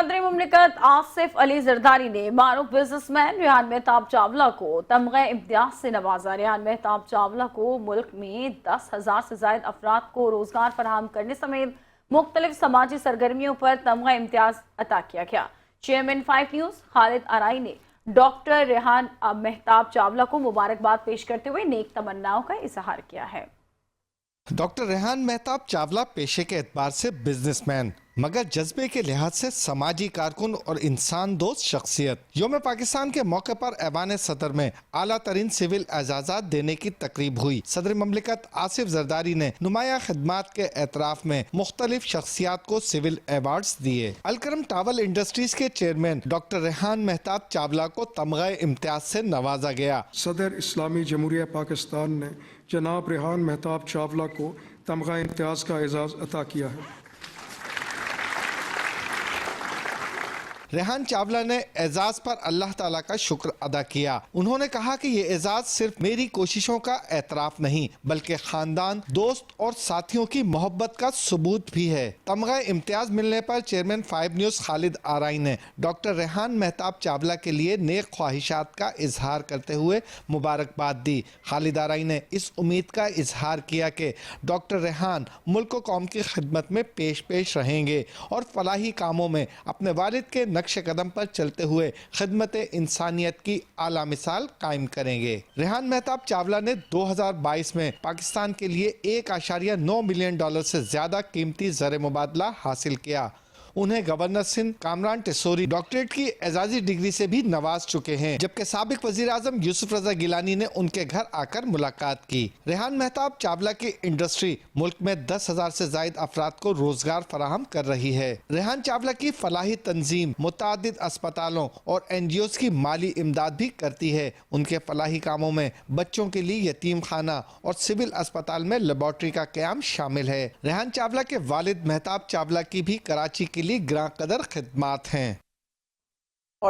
صدر مملکت آصف علی زرداری نے معروف بزنس مین ریحان مہتاب چاولہ کو تمغہ امتیاز سے نوازا۔ ریحان مہتاب چاولہ کو ملک میں 10,000 سے زائد افراد کو روزگار فراہم کرنے سمیت مختلف سماجی سرگرمیوں پر تمغہ امتیاز عطا کیا گیا۔ چیئرمین 5 نیوز خالد آرائی نے ڈاکٹر ریحان مہتاب چاولہ کو مبارکباد پیش کرتے ہوئے نیک تمناؤں کا اظہار کیا ہے۔ ڈاکٹر ریحان مہتاب چاولہ پیشے کے اعتبار سے بزنس مین مگر جذبے کے لحاظ سے سماجی کارکن اور انسان دوست شخصیت۔ یوم پاکستان کے موقع پر ایوان صدر میں اعلیٰ ترین سول اعزازات دینے کی تقریب ہوئی۔ صدر مملکت آصف زرداری نے نمایاں خدمات کے اعتراف میں مختلف شخصیات کو سول ایوارڈز دیے۔ الکرم ٹاول انڈسٹریز کے چیئرمین ڈاکٹر ریحان مہتاب چاولہ کو تمغہ امتیاز سے نوازا گیا۔ صدر اسلامی جمہوریہ پاکستان نے جناب ریحان مہتاب چاولہ کو تمغہ امتیاز کا اعزاز عطا کیا ہے۔ ریحان چاولہ نے اعزاز پر اللہ تعالیٰ کا شکر ادا کیا۔ انہوں نے کہا کہ یہ اعزاز صرف میری کوششوں کا اعتراف نہیں بلکہ خاندان، دوست اور ساتھیوں کی محبت کا ثبوت بھی ہے۔ تمغہ امتیاز ملنے پر چیئرمین 5 نیوز خالد آرائی نے ڈاکٹر ریحان مہتاب چاولہ کے لیے نیک خواہشات کا اظہار کرتے ہوئے مبارکباد دی۔ خالد آرائی نے اس امید کا اظہار کیا کہ ڈاکٹر ریحان ملک و قوم کی خدمت میں پیش رہیں گے اور فلاحی کاموں میں اپنے والد کے نقش قدم پر چلتے ہوئے خدمت انسانیت کی اعلیٰ مثال قائم کریں گے۔ ریحان مہتاب چاولہ نے 2022 میں پاکستان کے لیے $1.9 ملین سے زیادہ قیمتی زر مبادلہ حاصل کیا۔ انہیں گورنر سندھ کامران ٹیسوری ڈاکٹریٹ کی اعزازی ڈگری سے بھی نواز چکے ہیں، جبکہ سابق وزیر اعظم یوسف رضا گیلانی نے ان کے گھر آ کر ملاقات کی۔ ریحان مہتاب چاولہ کی انڈسٹری ملک میں 10,000 سے زائد افراد کو روزگار فراہم کر رہی ہے۔ ریحان چاولہ کی فلاحی تنظیم متعدد اسپتالوں اور NGOs کی مالی امداد بھی کرتی ہے۔ ان کے فلاحی کاموں میں بچوں کے لیے یتیم خانہ اور سول اسپتال میں لیبارٹری کا قیام شامل ہے۔ ریحان چاولہ کے والد مہتاب چاولہ کی بھی کراچی کے لیے گراں قدر خدمات ہیں۔